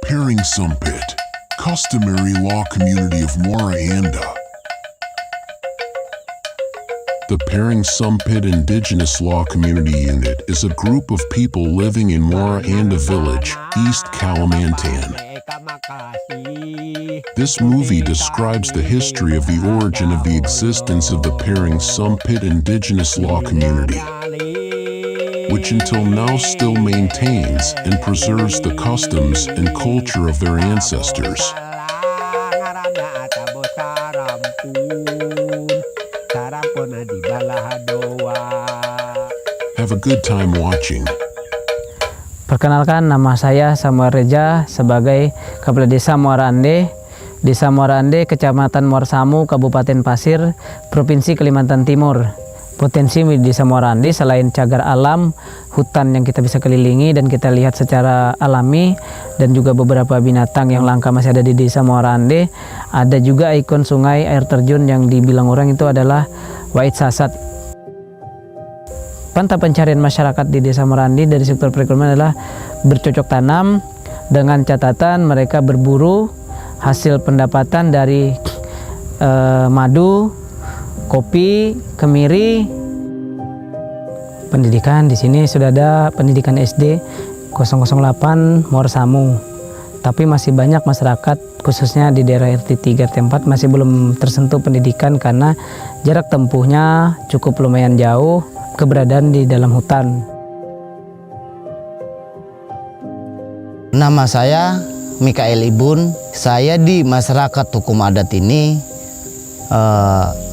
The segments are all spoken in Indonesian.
Paring Sumpit, customary law community of Muara Anda. The Paring Sumpit Indigenous Law Community Unit is a group of people living in Muara Anda Village, East Kalimantan. This movie describes the history of the origin of the existence of the Paring Sumpit Indigenous Law Community, which until now still maintains and preserves the customs and culture of their ancestors. Have a good time watching. Perkenalkan, nama saya Samuel Reja sebagai Kepala Desa Muara Ande, Desa Muara Ande, Kecamatan Muara Samu, Kabupaten Pasir, Provinsi Kalimantan Timur. Potensi di Desa Muara Ande selain cagar alam, hutan yang kita bisa kelilingi dan kita lihat secara alami, dan juga beberapa binatang yang langka masih ada di Desa Muara Ande, ada juga ikon sungai air terjun yang dibilang orang itu adalah Wait Sasat. Pantah pencarian masyarakat di Desa Muara Ande dari sektor perekonomian adalah bercocok tanam dengan catatan mereka berburu hasil pendapatan dari madu, kopi, kemiri. Pendidikan di sini sudah ada pendidikan SD 008 Muara Samu. Tapi masih banyak masyarakat khususnya di daerah RT 3 tempat masih belum tersentuh pendidikan karena jarak tempuhnya cukup lumayan jauh, keberadaan di dalam hutan. Nama saya Mikael Ibun. Saya di masyarakat hukum adat ini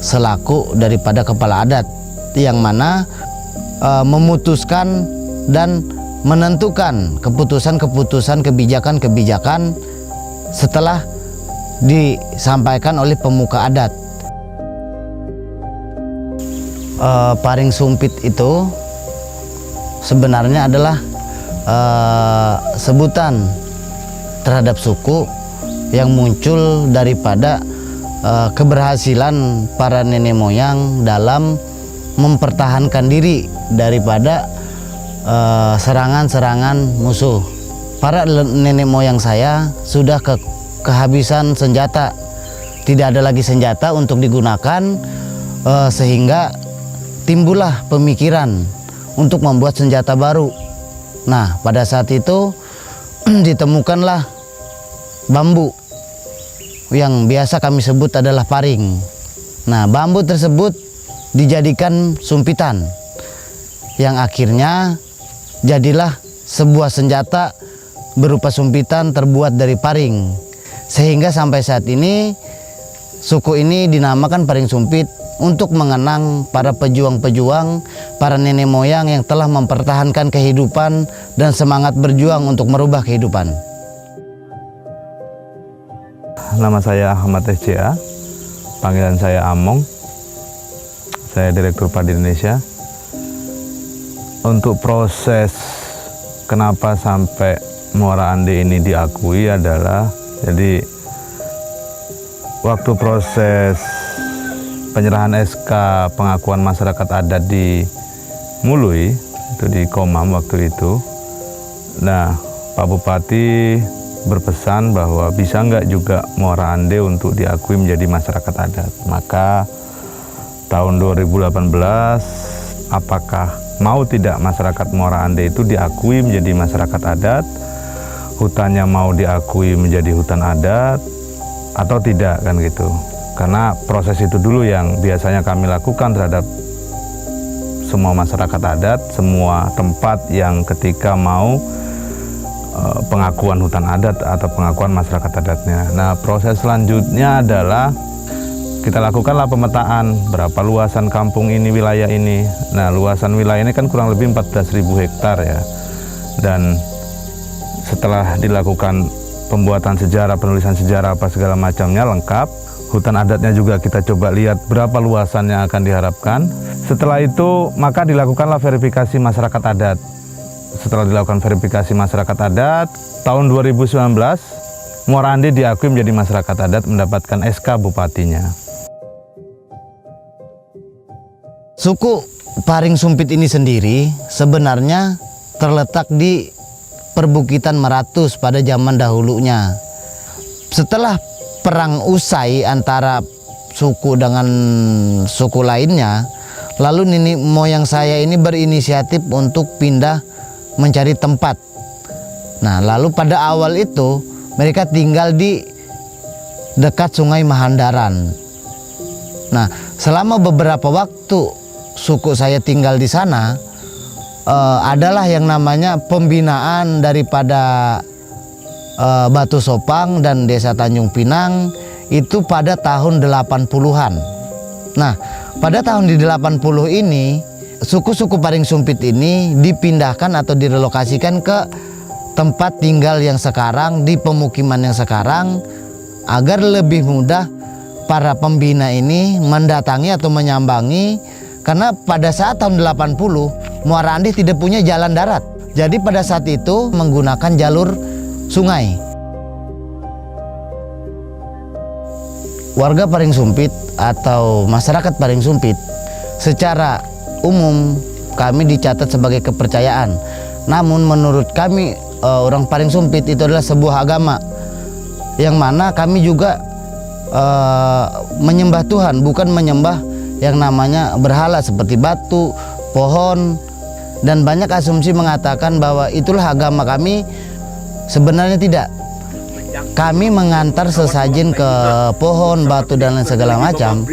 selaku daripada kepala adat yang mana memutuskan dan menentukan keputusan-keputusan, kebijakan-kebijakan setelah disampaikan oleh pemuka adat. Paring Sumpit itu sebenarnya adalah sebutan terhadap suku yang muncul daripada keberhasilan para nenek moyang dalam mempertahankan diri daripada serangan-serangan musuh. Para nenek moyang saya sudah kehabisan senjata, tidak ada lagi senjata untuk digunakan, sehingga timbullah pemikiran untuk membuat senjata baru. Nah, pada saat itu ditemukanlah bambu yang biasa kami sebut adalah paring. Nah, bambu tersebut dijadikan sumpitan yang akhirnya jadilah sebuah senjata berupa sumpitan terbuat dari paring. Sehingga sampai saat ini suku ini dinamakan Paring Sumpit untuk mengenang para pejuang-pejuang, para nenek moyang yang telah mempertahankan kehidupan dan semangat berjuang untuk merubah kehidupan. Nama saya Ahmad SCA, panggilan saya Among. Saya Direktur Padi Indonesia. Untuk proses kenapa sampai Muara Ande ini diakui adalah, jadi waktu proses penyerahan SK pengakuan masyarakat adat di Mului, itu di Komam waktu itu. Nah, Pak Bupati berpesan bahwa bisa nggak juga Muara Ande untuk diakui menjadi masyarakat adat. Maka tahun 2018, apakah mau tidak masyarakat Muara Ande itu diakui menjadi masyarakat adat, hutannya mau diakui menjadi hutan adat atau tidak, kan gitu. Karena proses itu dulu yang biasanya kami lakukan terhadap semua masyarakat adat, semua tempat yang ketika mau pengakuan hutan adat atau pengakuan masyarakat adatnya. Nah, proses selanjutnya adalah kita lakukanlah pemetaan berapa luasan kampung ini, wilayah ini. Nah, luasan wilayah ini kan kurang lebih 14.000 hektar ya. Dan setelah dilakukan pembuatan sejarah, penulisan sejarah apa segala macamnya lengkap, hutan adatnya juga kita coba lihat berapa luasan yang akan diharapkan. Setelah itu maka dilakukanlah verifikasi masyarakat adat. Setelah dilakukan verifikasi masyarakat adat, tahun 2019 Muara Ande diakui menjadi masyarakat adat, mendapatkan SK bupatinya. Suku Paring Sumpit ini sendiri sebenarnya terletak di perbukitan Meratus pada zaman dahulunya. Setelah perang usai antara suku dengan suku lainnya, lalu nenek moyang saya ini berinisiatif untuk pindah mencari tempat. Nah, lalu pada awal itu mereka tinggal di dekat Sungai Mahandaran. Nah, selama beberapa waktu suku saya tinggal di sana, adalah yang namanya pembinaan daripada Batu Sopang dan Desa Tanjung Pinang itu pada tahun 80-an. Nah, pada tahun di 80 ini suku-suku Paring Sumpit ini dipindahkan atau direlokasikan ke tempat tinggal yang sekarang, di pemukiman yang sekarang, agar lebih mudah para pembina ini mendatangi atau menyambangi. Karena pada saat tahun 80 Muara Andeh tidak punya jalan darat. Jadi pada saat itu menggunakan jalur sungai. Warga Paring Sumpit atau masyarakat Paring Sumpit secara umum kami dicatat sebagai kepercayaan. Namun menurut kami orang Paring Sumpit itu adalah sebuah agama yang mana kami juga menyembah Tuhan, bukan menyembah yang namanya berhala seperti batu, pohon, dan banyak asumsi mengatakan bahwa itulah agama kami. Sebenarnya tidak. Kami mengantar sesajen ke pohon, batu, dan lain segala macam.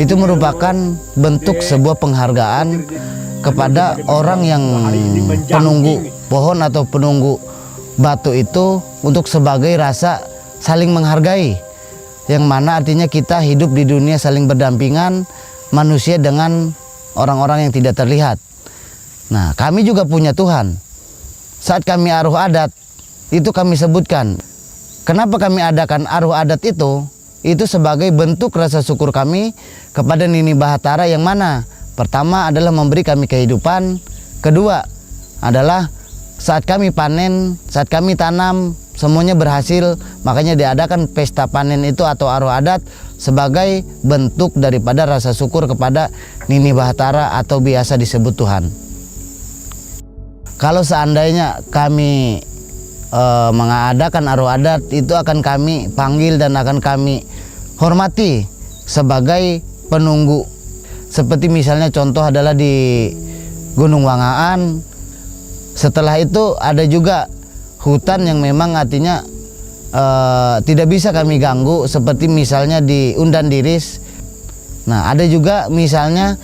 Itu merupakan bentuk sebuah penghargaan kepada orang yang penunggu pohon atau penunggu batu itu, untuk sebagai rasa saling menghargai. Yang mana artinya kita hidup di dunia saling berdampingan, manusia dengan orang-orang yang tidak terlihat. Nah, kami juga punya Tuhan. Saat kami aruh adat, itu kami sebutkan. Kenapa kami adakan aruh adat itu? Itu sebagai bentuk rasa syukur kami kepada Nini Bahatara, yang mana pertama adalah memberi kami kehidupan. Kedua adalah saat kami panen, saat kami tanam, semuanya berhasil. Makanya diadakan pesta panen itu atau aruh adat sebagai bentuk daripada rasa syukur kepada Nini Bahatara atau biasa disebut Tuhan. Kalau seandainya kami mengadakan aruh adat, itu akan kami panggil dan akan kami hormati sebagai penunggu. Seperti misalnya contoh adalah di Gunung Wangaan. Setelah itu ada juga hutan yang memang artinya tidak bisa kami ganggu, seperti misalnya di Undan Diris. Nah, ada juga misalnya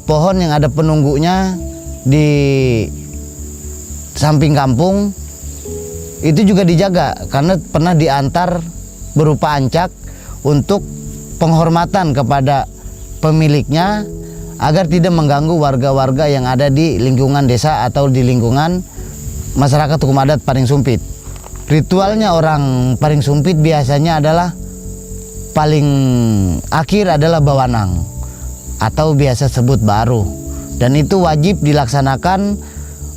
pohon yang ada penunggunya di samping kampung, itu juga dijaga karena pernah diantar berupa ancak untuk penghormatan kepada pemiliknya agar tidak mengganggu warga-warga yang ada di lingkungan desa atau di lingkungan masyarakat hukum adat Paring Sumpit. Ritualnya orang Paring Sumpit biasanya adalah paling akhir adalah bawanang atau biasa sebut baru, dan itu wajib dilaksanakan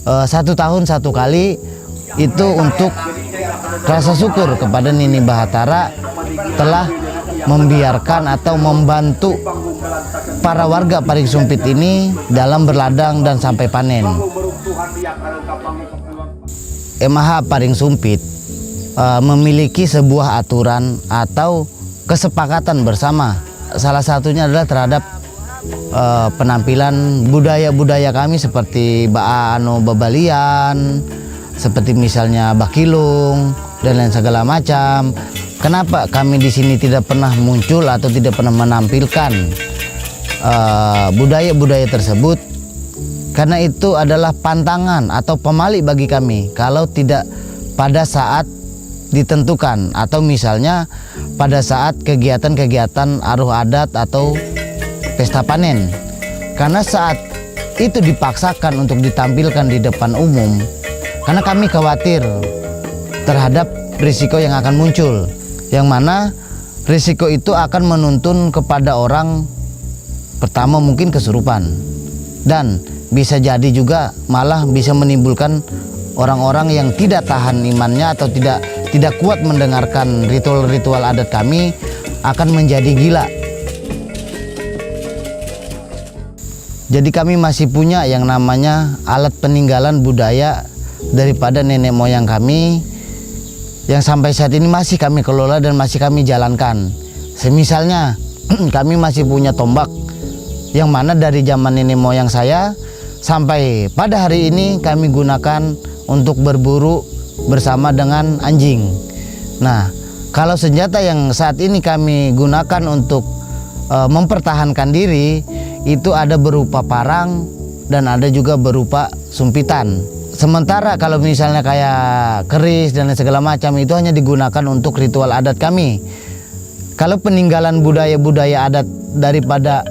1 tahun 1 kali. Itu untuk rasa syukur kepada Nini Bahatara telah membiarkan atau membantu para warga Paring Sumpit ini dalam berladang dan sampai panen. MH Paring Sumpit memiliki sebuah aturan atau kesepakatan bersama. Salah satunya adalah terhadap penampilan budaya-budaya kami seperti Babalian, seperti misalnya Bakilung dan lain segala macam. Kenapa kami di sini tidak pernah muncul atau tidak pernah menampilkan budaya-budaya tersebut? Karena itu adalah pantangan atau pemali bagi kami kalau tidak pada saat ditentukan, atau misalnya pada saat kegiatan-kegiatan aruh adat atau pesta panen. Karena saat itu dipaksakan untuk ditampilkan di depan umum, karena kami khawatir terhadap risiko yang akan muncul, yang mana risiko itu akan menuntun kepada orang pertama mungkin kesurupan, dan bisa jadi juga malah bisa menimbulkan orang-orang yang tidak tahan imannya atau tidak kuat mendengarkan ritual-ritual adat kami akan menjadi gila. Jadi kami masih punya yang namanya alat peninggalan budaya daripada nenek moyang kami yang sampai saat ini masih kami kelola dan masih kami jalankan. Semisalnya kami masih punya tombak yang mana dari zaman nenek moyang saya sampai pada hari ini kami gunakan untuk berburu bersama dengan anjing. Nah, kalau senjata yang saat ini kami gunakan untuk mempertahankan diri itu ada berupa parang dan ada juga berupa sumpitan. Sementara kalau misalnya kayak keris dan segala macam itu hanya digunakan untuk ritual adat kami. Kalau peninggalan budaya-budaya adat daripada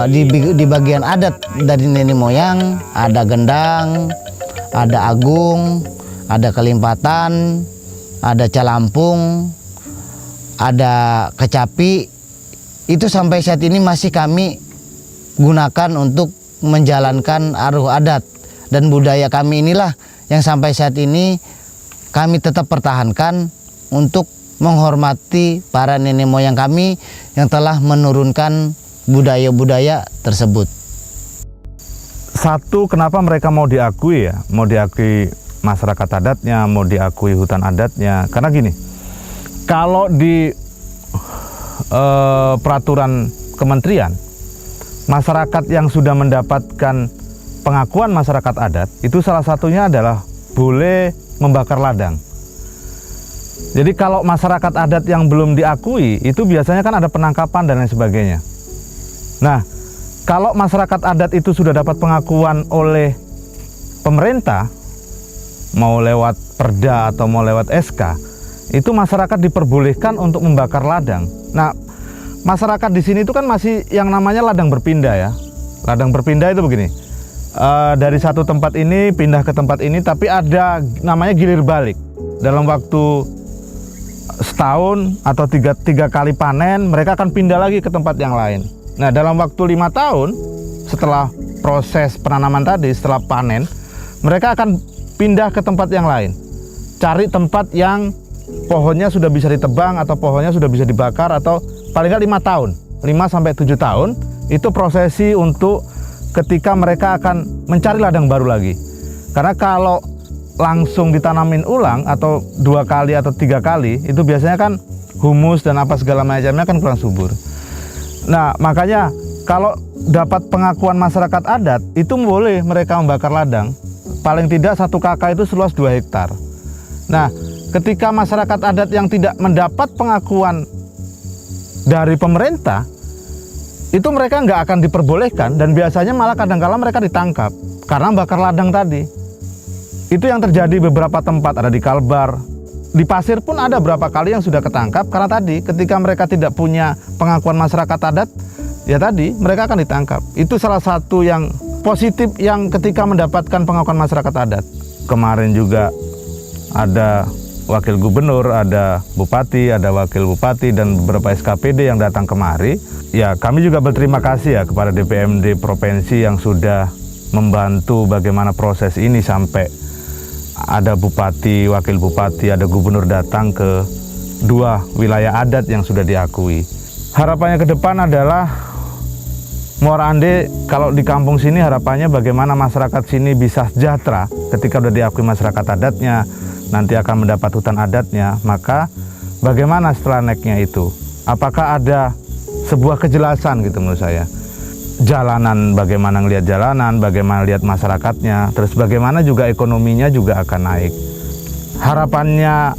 di bagian adat dari nenek moyang, ada gendang, ada agung, ada kelimpatan, ada calampung, ada kecapi. Itu sampai saat ini masih kami gunakan untuk menjalankan aruh adat dan budaya kami inilah yang sampai saat ini kami tetap pertahankan untuk menghormati para nenek moyang kami yang telah menurunkan budaya-budaya tersebut. Satu, kenapa mereka mau diakui ya, mau diakui masyarakat adatnya, mau diakui hutan adatnya, karena gini, kalau di peraturan kementerian, masyarakat yang sudah mendapatkan pengakuan masyarakat adat, itu salah satunya adalah boleh membakar ladang. Jadi kalau masyarakat adat yang belum diakui, itu biasanya kan ada penangkapan dan lain sebagainya. Nah, kalau masyarakat adat itu sudah dapat pengakuan oleh pemerintah, mau lewat perda atau mau lewat SK, itu masyarakat diperbolehkan untuk membakar ladang. Nah, masyarakat di sini itu kan masih yang namanya ladang berpindah ya. Ladang berpindah itu begini, dari satu tempat ini pindah ke tempat ini, tapi ada namanya gilir balik. Dalam waktu setahun atau tiga kali panen, mereka akan pindah lagi ke tempat yang lain. Nah, dalam waktu 5 tahun setelah proses penanaman tadi, setelah panen, mereka akan pindah ke tempat yang lain. Cari tempat yang pohonnya sudah bisa ditebang atau pohonnya sudah bisa dibakar, atau paling nggak 5 tahun, 5-7 tahun, itu prosesi untuk ketika mereka akan mencari ladang baru lagi. Karena kalau langsung ditanamin ulang atau 2 kali atau 3 kali, itu biasanya kan humus dan apa segala macamnya kan kurang subur. Nah, makanya kalau dapat pengakuan masyarakat adat, itu boleh mereka membakar ladang. Paling tidak 1 KK itu seluas 2 hektar. Nah, ketika masyarakat adat yang tidak mendapat pengakuan dari pemerintah, itu mereka nggak akan diperbolehkan, dan biasanya malah kadang-kala mereka ditangkap karena bakar ladang tadi. Itu yang terjadi beberapa tempat, ada di Kalbar, di Pasir pun ada beberapa kali yang sudah ketangkap karena tadi ketika mereka tidak punya pengakuan masyarakat adat, ya tadi mereka akan ditangkap. Itu salah satu yang positif yang ketika mendapatkan pengakuan masyarakat adat. Kemarin juga ada wakil gubernur, ada bupati, ada wakil bupati, dan beberapa SKPD yang datang kemari. Ya, kami juga berterima kasih ya kepada DPMD Provinsi yang sudah membantu bagaimana proses ini sampai ada bupati, wakil bupati, ada gubernur datang ke 2 wilayah adat yang sudah diakui. Harapannya ke depan adalah Muara Ande, kalau di kampung sini harapannya bagaimana masyarakat sini bisa sejahtera ketika sudah diakui masyarakat adatnya, nanti akan mendapat hutan adatnya, maka bagaimana setelah naiknya itu? Apakah ada sebuah kejelasan gitu menurut saya? Jalanan, bagaimana ngelihat jalanan, bagaimana lihat masyarakatnya, terus bagaimana juga ekonominya juga akan naik. Harapannya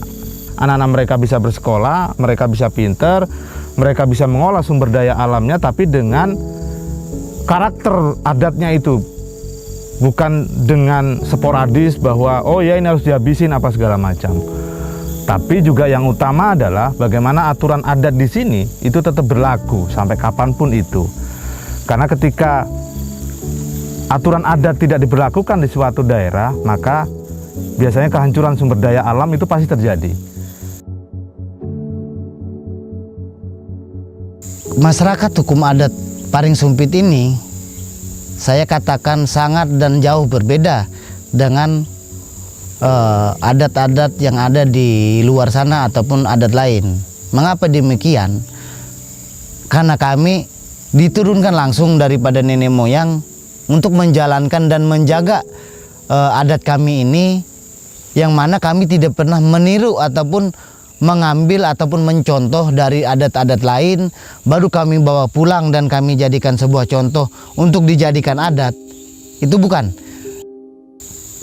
anak-anak mereka bisa bersekolah, mereka bisa pinter, mereka bisa mengolah sumber daya alamnya, tapi dengan karakter adatnya itu, bukan dengan sporadis bahwa oh ya ini harus dihabisin apa segala macam. Tapi juga yang utama adalah bagaimana aturan adat di sini itu tetap berlaku sampai kapanpun itu. Karena ketika aturan adat tidak diberlakukan di suatu daerah, maka biasanya kehancuran sumber daya alam itu pasti terjadi. Masyarakat hukum adat Paring Sumpit ini, saya katakan sangat dan jauh berbeda dengan adat-adat yang ada di luar sana ataupun adat lain. Mengapa demikian? Karena kami diturunkan langsung daripada nenek moyang untuk menjalankan dan menjaga adat kami ini, yang mana kami tidak pernah meniru ataupun mengambil ataupun mencontoh dari adat-adat lain baru kami bawa pulang dan kami jadikan sebuah contoh untuk dijadikan adat. Itu bukan.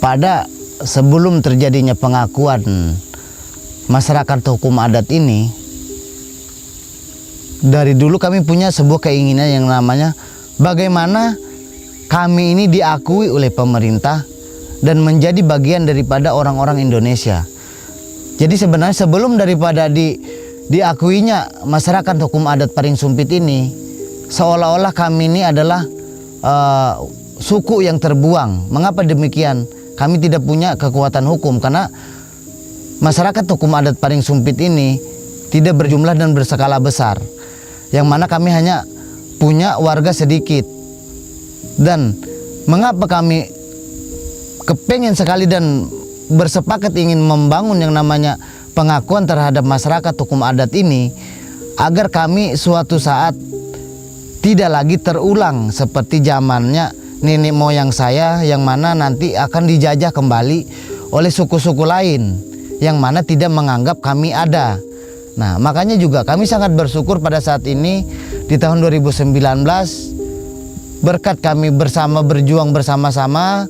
Pada sebelum terjadinya pengakuan masyarakat hukum adat ini, dari dulu kami punya sebuah keinginan yang namanya bagaimana kami ini diakui oleh pemerintah dan menjadi bagian daripada orang-orang Indonesia. Jadi sebenarnya sebelum daripada diakuinya masyarakat hukum adat Paring Sumpit ini, seolah-olah kami ini adalah suku yang terbuang. Mengapa demikian? Kami tidak punya kekuatan hukum karena masyarakat hukum adat Paring Sumpit ini tidak berjumlah dan berskala besar, yang mana kami hanya punya warga sedikit. Dan mengapa kami kepengen sekali dan bersepakat ingin membangun yang namanya pengakuan terhadap masyarakat hukum adat ini, agar kami suatu saat tidak lagi terulang seperti zamannya nenek moyang saya, yang mana nanti akan dijajah kembali oleh suku-suku lain yang mana tidak menganggap kami ada. Nah, makanya juga kami sangat bersyukur pada saat ini di tahun 2019 berkat kami berjuang bersama-sama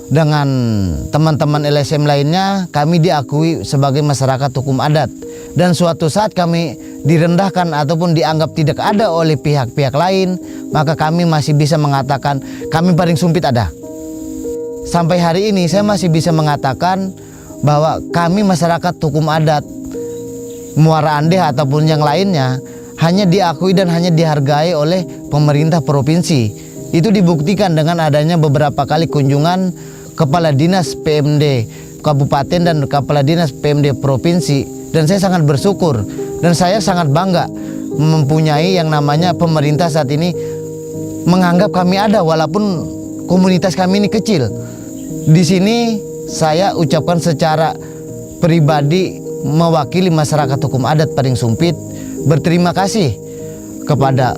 dengan teman-teman LSM lainnya, kami diakui sebagai masyarakat hukum adat. Dan suatu saat kami direndahkan ataupun dianggap tidak ada oleh pihak-pihak lain, maka kami masih bisa mengatakan kami Paring Sumpit ada. Sampai hari ini saya masih bisa mengatakan bahwa kami masyarakat hukum adat Muara Andeh ataupun yang lainnya hanya diakui dan hanya dihargai oleh pemerintah provinsi. Itu dibuktikan dengan adanya beberapa kali kunjungan Kepala Dinas PMD Kabupaten dan Kepala Dinas PMD Provinsi. Dan saya sangat bersyukur dan saya sangat bangga mempunyai yang namanya pemerintah saat ini menganggap kami ada walaupun komunitas kami ini kecil. Di sini saya ucapkan secara pribadi mewakili masyarakat hukum adat Paring Sumpit berterima kasih kepada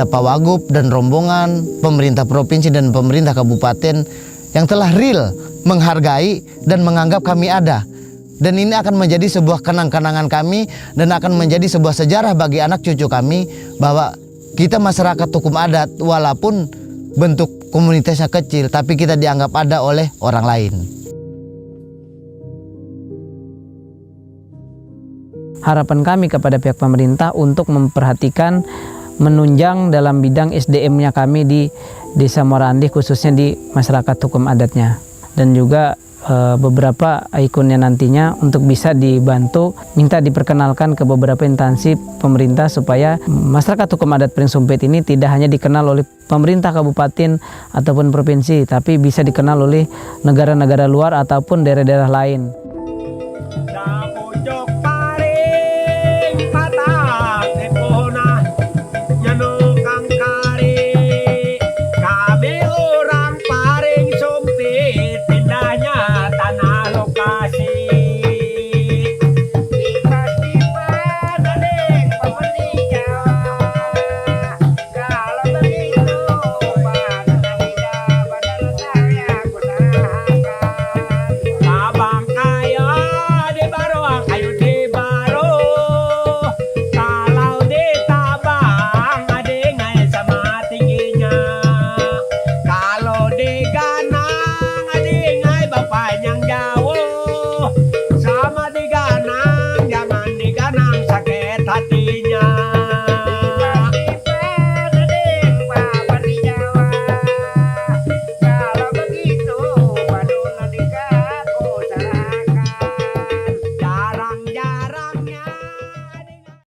Pak Wagub dan rombongan, pemerintah provinsi dan pemerintah kabupaten yang telah real menghargai dan menganggap kami ada. Dan ini akan menjadi sebuah kenang-kenangan kami dan akan menjadi sebuah sejarah bagi anak cucu kami bahwa kita masyarakat hukum adat walaupun bentuk komunitasnya kecil tapi kita dianggap ada oleh orang lain. Harapan kami kepada pihak pemerintah untuk memperhatikan menunjang dalam bidang SDM-nya kami di Desa Muara Andeh, khususnya di masyarakat hukum adatnya, dan juga beberapa ikonnya nantinya untuk bisa dibantu minta diperkenalkan ke beberapa instansi pemerintah supaya masyarakat hukum adat Paring Sumpit ini tidak hanya dikenal oleh pemerintah kabupaten ataupun provinsi, tapi bisa dikenal oleh negara-negara luar ataupun daerah-daerah lain.